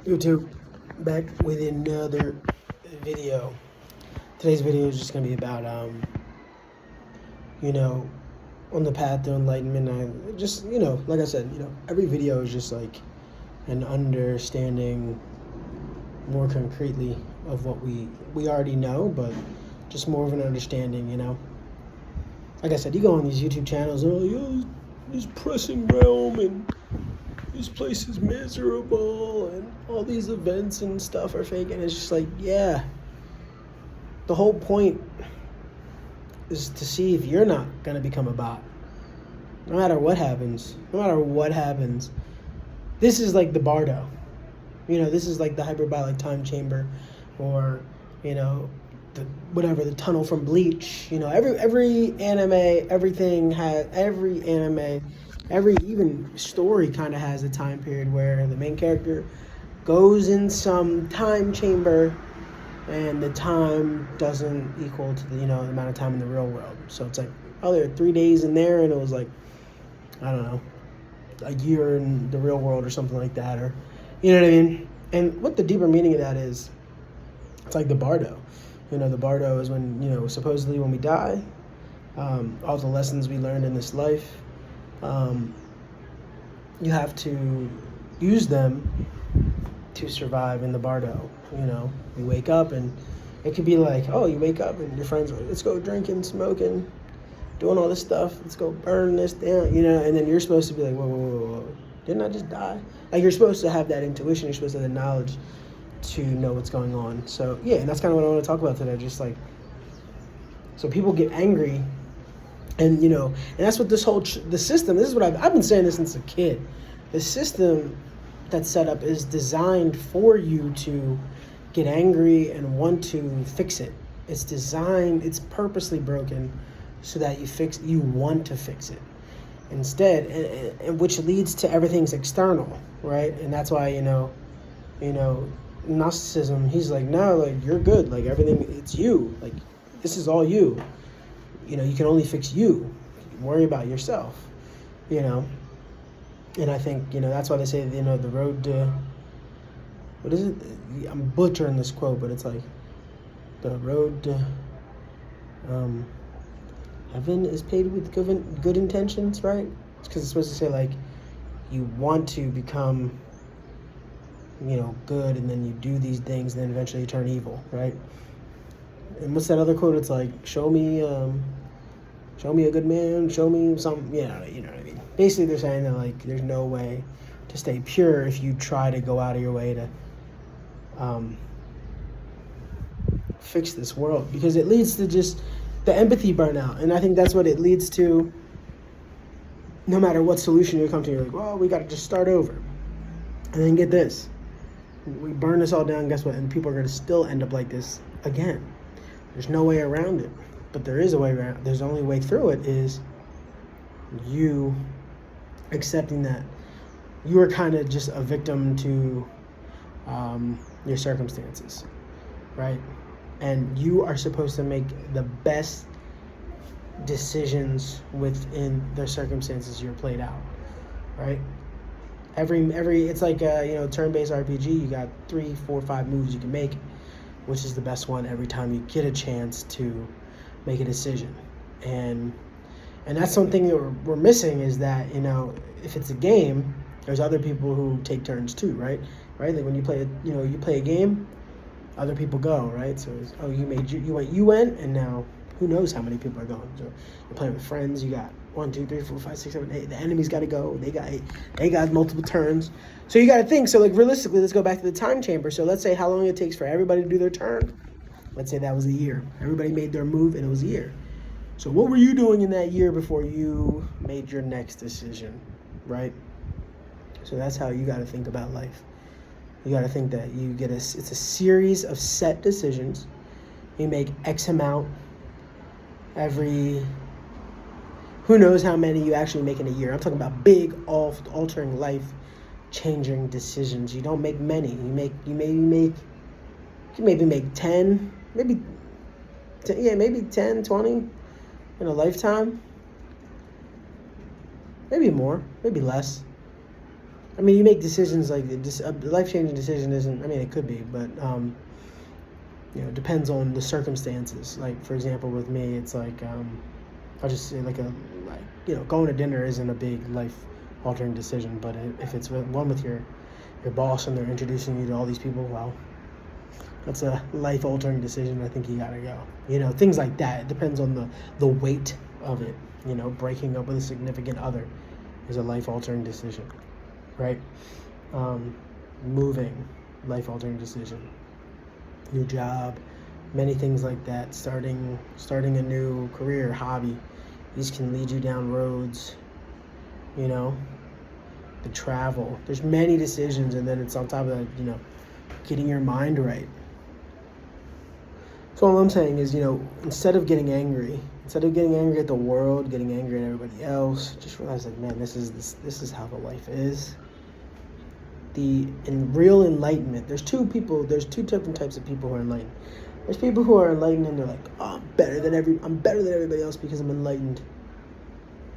YouTube, back with another video. Today's video is just gonna be about you know, on the path to enlightenment. I just, like I said, every video is just like an understanding more concretely of what we already know, but just more of an understanding. Like I said, you go on these YouTube channels, and this pressing realm, and this place is miserable, and all these events and stuff are fake, and it's just like, yeah. The whole point is to see if you're not gonna become a bot. No matter what happens. This is like the Bardo. This is like the hyperbolic time chamber, or the tunnel from Bleach. Every anime, every even story kind of has a time period where the main character goes in some time chamber, and the time doesn't equal to the amount of time in the real world. So it's like, oh, there are 3 days in there, and it was like, I don't know, a year in the real world or something like that, or you know what I mean. And what the deeper meaning of that is, it's like the Bardo. The Bardo is when supposedly when we die, all the lessons we learned in this life, you have to use them to survive in the Bardo. You wake up, and it could be like, oh, you wake up and your friends are like, let's go drinking, smoking, doing all this stuff, let's go burn this down, and then you're supposed to be like, whoa, didn't I just die? Like, you're supposed to have that intuition, you're supposed to have the knowledge to know what's going on. So yeah, and that's kind of what I want to talk about today. Just like, so people get angry, and and that's what this whole the system. This is what I've been saying this since a kid. The system that's set up is designed for you to get angry and want to fix it. It's designed. It's purposely broken so that you want to fix it instead, and which leads to everything's external, right? And that's why Gnosticism, he's like, no, like, you're good, like, everything, it's you, like, this is all you, you can only fix you, worry about yourself, and I think, that's why they say, the road to, what is it, I'm butchering this quote, but it's like, the road to heaven is paved with good intentions, right? It's because it's supposed to say, like, you want to become good, and then you do these things, and then eventually you turn evil, right? And what's that other quote? It's like, show me a good man, show me something, you know what I mean? Basically, they're saying that, like, there's no way to stay pure if you try to go out of your way to fix this world, because it leads to just the empathy burnout, and I think that's what it leads to. No matter what solution you come to, you're like, well, we got to just start over, and then get this. We burn this all down, guess what? And people are going to still end up like this again. There's no way around it. But there is a way around it. There's the only way through it is you accepting that you are kind of just a victim to your circumstances, right? And you are supposed to make the best decisions within the circumstances you're played out, right? Every it's like turn-based RPG. You got 3, 4, 5 moves you can make, which is the best one every time you get a chance to make a decision. And that's something that we're missing, is that if it's a game, there's other people who take turns too, right? Like when you play a game, other people go, right? So you went, and now who knows how many people are going. So you're playing with friends. You got 1, 2, 3, 4, 5, 6, 7, 8. The enemy's got to go. They got multiple turns. So you got to think. So, like, realistically, let's go back to the time chamber. So let's say how long it takes for everybody to do their turn. Let's say that was a year. Everybody made their move, and it was a year. So what were you doing in that year before you made your next decision, right? So that's how you got to think about life. You got to think that it's a series of set decisions. You make X amount every, who knows how many you actually make in a year. I'm talking about big, altering, life-changing decisions. You don't make many. You maybe make 10, maybe 10, 20 in a lifetime. Maybe more, maybe less. I mean, you make decisions like a life-changing decision isn't. I mean, it could be, but it depends on the circumstances. Like, for example, with me, it's like I'll just say going to dinner isn't a big life-altering decision, but if it's one with your boss and they're introducing you to all these people, well, that's a life-altering decision. I think you gotta go. Things like that. It depends on the weight of it. Breaking up with a significant other is a life-altering decision, right? Moving, life-altering decision. New job, many things like that. Starting a new career, hobby. These can lead you down roads. The travel. There's many decisions, and then it's on top of that, getting your mind right. So all I'm saying is, instead of getting angry at the world, getting angry at everybody else, just realize like, man, this is how the life is. In real enlightenment, there's two different types of people who are enlightened. There's people who are enlightened and they're like, oh, I'm better than everybody else because I'm enlightened.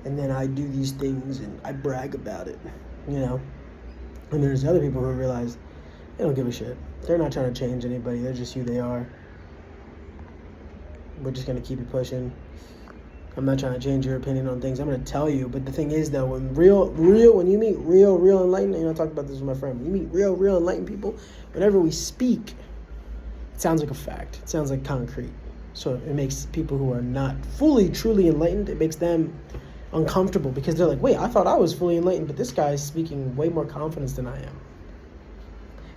And then I do these things and I brag about it, And there's other people who realize they don't give a shit. They're not trying to change anybody. They're just who they are. We're just going to keep it pushing. I'm not trying to change your opinion on things. I'm going to tell you. But the thing is, though, when you meet real enlightened, I talked about this with my friend. When you meet real enlightened people, whenever we speak, it sounds like a fact. It sounds like concrete. So it makes people who are not fully, truly enlightened, it makes them uncomfortable because they're like, wait, I thought I was fully enlightened, but this guy is speaking way more confidence than I am.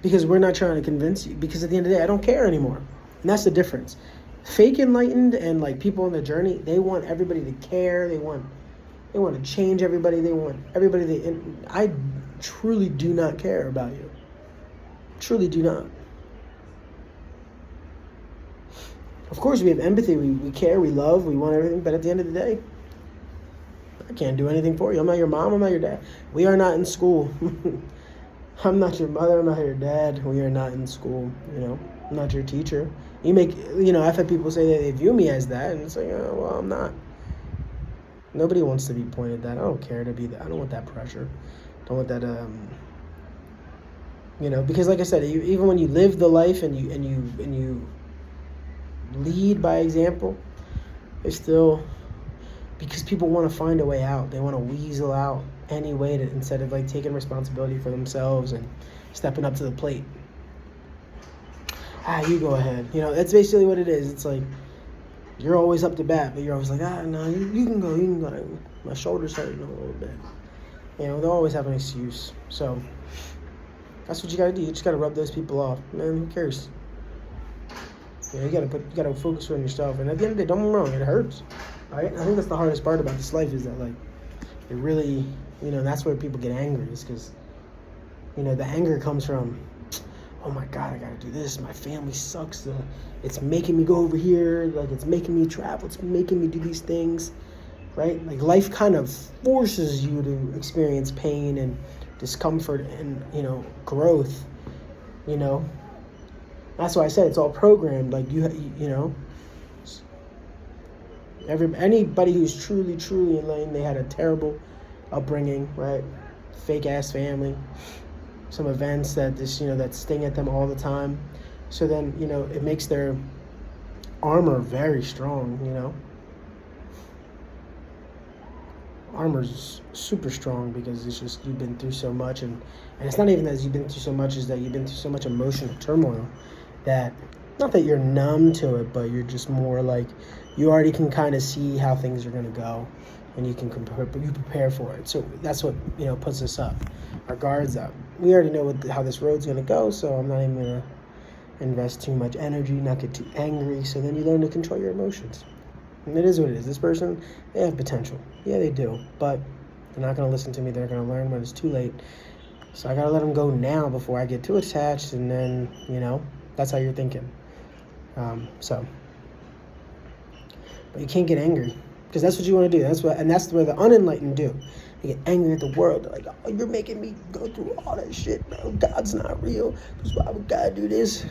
Because we're not trying to convince you. Because at the end of the day, I don't care anymore. And that's the difference. Fake enlightened and like people on the journey, they want everybody to care. They want to change everybody. They want everybody I truly do not care about you. Truly do not. Of course, we have empathy. We care. We love. We want everything. But at the end of the day, I can't do anything for you. I'm not your mom. I'm not your dad. We are not in school. I'm not your mother. I'm not your dad. We are not in school. I'm not your teacher. I've had people say that they view me as that, and it's like, oh, well, I'm not. Nobody wants to be pointed that. I don't care to be that. I don't want that pressure. I don't want that. Because like I said, even when you live the life and you lead by example, it's still because people want to find a way out. They want to weasel out any way instead of like taking responsibility for themselves and stepping up to the plate. You go ahead. That's basically what it is. It's like you're always up to bat, but you're always like, no, you can go. My shoulder's hurting a little bit. They'll always have an excuse. So that's what you gotta do. You just gotta rub those people off. Man, who cares? You gotta focus on yourself. And at the end of the day, don't get me wrong, it hurts. Right? I think that's the hardest part about this life is that like it really, that's where people get angry. Is because, the anger comes from, oh my God, I gotta do this. My family sucks. It's making me go over here. Like it's making me travel. It's making me do these things, right? Like life kind of forces you to experience pain and discomfort and growth. That's why I said it's all programmed. Like anybody who's truly enlightened, they had a terrible upbringing, right? Fake ass family. Some events that that sting at them all the time. So then, it makes their armor very strong, Armor's super strong because it's just you've been through so much and it's not even that you've been through so much, is that you've been through so much emotional turmoil that not that you're numb to it, but you're just more like you already can kind of see how things are going to go and you prepare for it. So that's what puts us up, our guards up. We already know how this road's going to go, so I'm not even going to invest too much energy, not get too angry. So then you learn to control your emotions. And it is what it is. This person, they have potential. Yeah, they do. But they're not going to listen to me. They're going to learn when it's too late. So I got to let them go now before I get too attached. And then, that's how you're thinking. But you can't get angry because that's what you want to do. That's where the unenlightened do. They get angry at the world. They're like, oh, you're making me go through all that shit, bro. God's not real. Because why would God do this?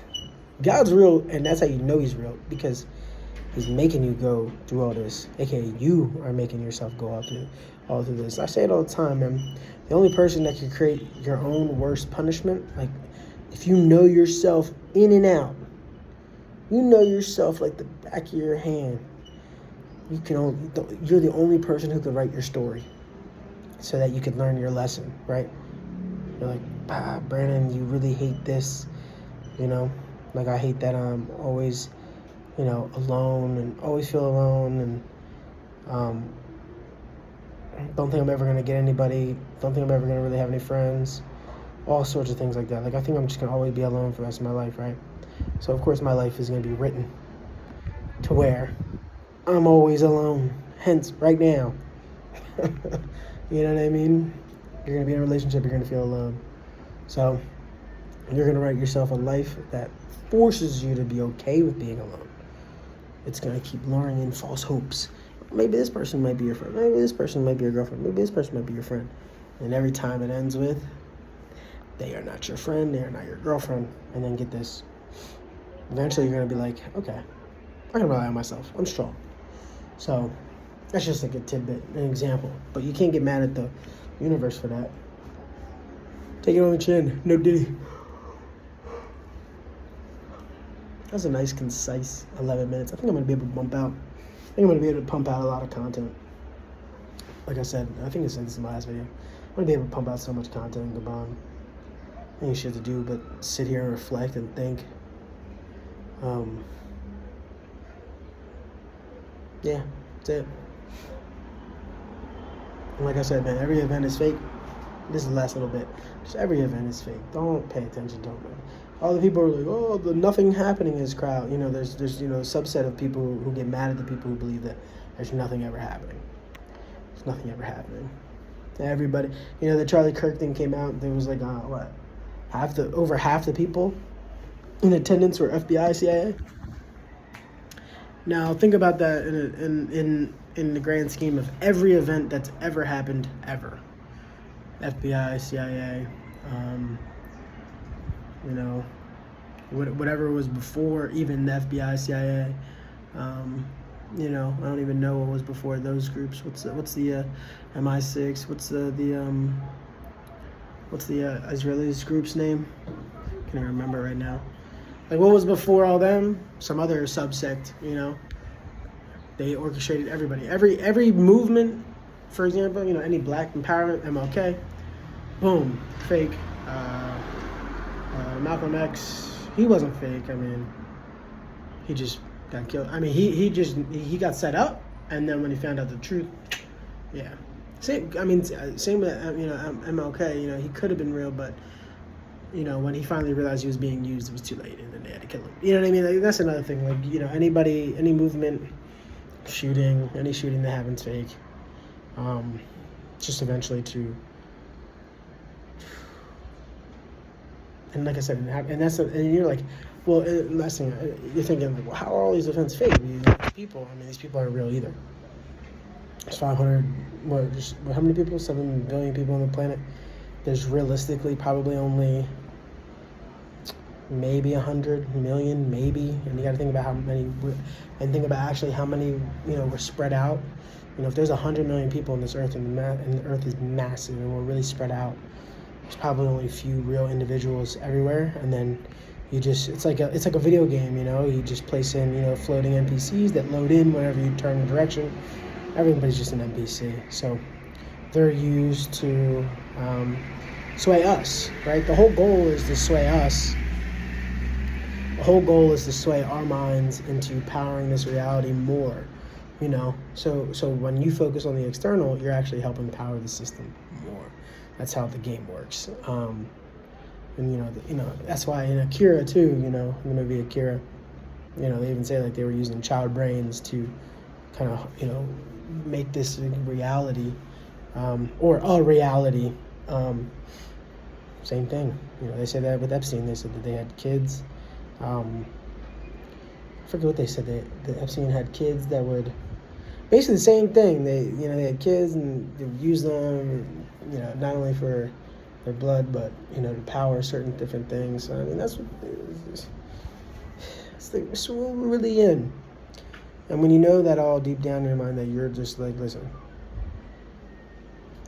God's real, and that's how you know he's real. Because He's making you go through all this, aka you are making yourself go all through this. I say it all the time, man. The only person that can create your own worst punishment, like if you know yourself in and out, you know yourself like the back of your hand. You're the only person who could write your story, so that you could learn your lesson, right? You're like, Brandon, you really hate this, like I hate that I'm always, alone and always feel alone and don't think I'm ever gonna get anybody, don't think I'm ever gonna really have any friends, all sorts of things like that. Like I think I'm just gonna always be alone for the rest of my life, right? So of course my life is gonna be written to where I'm always alone. Hence, right now. You know what I mean? You're gonna be in a relationship, you're gonna feel alone. So you're gonna write yourself a life that forces you to be okay with being alone. It's gonna keep luring in false hopes. Maybe this person might be your friend. Maybe this person might be your girlfriend. Maybe this person might be your friend. And every time it ends with, they are not your friend, they are not your girlfriend. And then get this. Eventually you're gonna be like, okay, I can rely on myself. I'm strong. So that's just like a tidbit, an example. But you can't get mad at the universe for that. Take it on the chin. No diddy. That's a nice, concise 11 minutes. I think I'm going to be able to pump out a lot of content. Like I said, I think I said this in my last video. I'm going to be able to pump out so much content in Gabon. Ain't shit to do but sit here and reflect and think. Yeah, that's it. And like I said, man, every event is fake. This is the last little bit. Just every event is fake. Don't pay attention to it. All the people are like, oh, the nothing happening is crowd. There's a subset of people who get mad at the people who believe that there's nothing ever happening. There's nothing ever happening. Everybody, the Charlie Kirk thing came out. There was like, over half the people in attendance were FBI, CIA. Now think about that in the grand scheme of every event that's ever happened ever. FBI, CIA, whatever was before even the FBI, CIA. I don't even know what was before those groups. What's the MI6? What's the Israelis group's name? Can't even remember right now. Like what was before all them? Some other subsect. They orchestrated everybody. Every movement. For example, any black empowerment, MLK, boom, fake. Malcolm X, he wasn't fake. He just got killed. He got set up, and then when he found out the truth, yeah. Same with MLK. He could have been real, but when he finally realized he was being used, it was too late, and then they had to kill him. You know what I mean? Like, that's another thing. Like any movement, any shooting that happens fake. Just eventually to, and like I said, and you're like, well, last thing you're thinking, like, well, how are all these events fake? These people aren't real either. There's 500, how many people? 7 billion people on the planet. There's realistically probably only maybe 100 million, maybe, and you got to think about how many, and think about actually how many, were spread out. If there's 100 million people on this earth and the earth is massive and we're really spread out, there's probably only a few real individuals everywhere. And then it's like a video game, you just place in, floating NPCs that load in whenever you turn the direction. Everybody's just an NPC. So they're used to sway us, right? The whole goal is to sway us. The whole goal is to sway our minds into powering this reality more. So when you focus on the external, you're actually helping power the system more. That's how the game works. That's why in Akira too, the movie Akira, they even say like they were using child brains to kind of, make this reality, or a reality. Same thing. They say that with Epstein. They said that they had kids. I forget what they said. That Epstein had kids that would. Basically the same thing. They had kids and they would use them, not only for their blood, but, to power certain different things. So, that's what we're really in. And when you know that all deep down in your mind that you're just like, listen,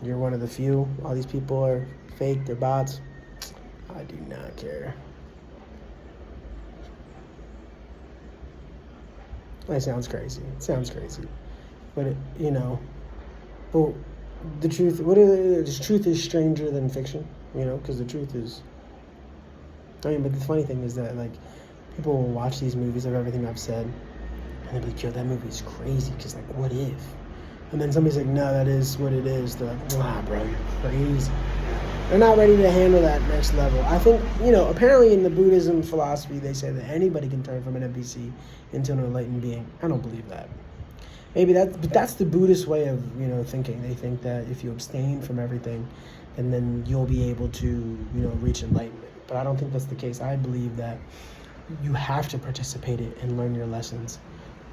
you're one of the few, all these people are fake, they're bots, I do not care. It sounds crazy. But, but the truth, the truth is stranger than fiction, because the truth is, but the funny thing is that, like, people will watch these movies of everything I've said, and they'll be like, yo, that movie's crazy, because, like, what if? And then somebody's like, no, that is what it is. They're like, nah, bro, you're crazy. They're not ready to handle that next level. I think, apparently in the Buddhism philosophy, they say that anybody can turn from an NPC into an enlightened being. I don't believe that. But that's the Buddhist way of, thinking. They think that if you abstain from everything, and then you'll be able to, reach enlightenment. But I don't think that's the case. I believe that you have to participate in and learn your lessons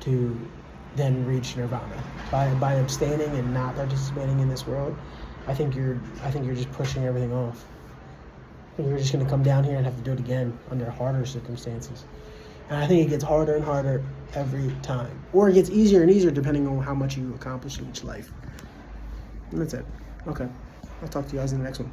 to then reach nirvana. By abstaining and not participating in this world, I think you're just pushing everything off. I think you're just going to come down here and have to do it again under harder circumstances. And I think it gets harder and harder every time. Or it gets easier and easier depending on how much you accomplish in each life. And that's it. Okay. I'll talk to you guys in the next one.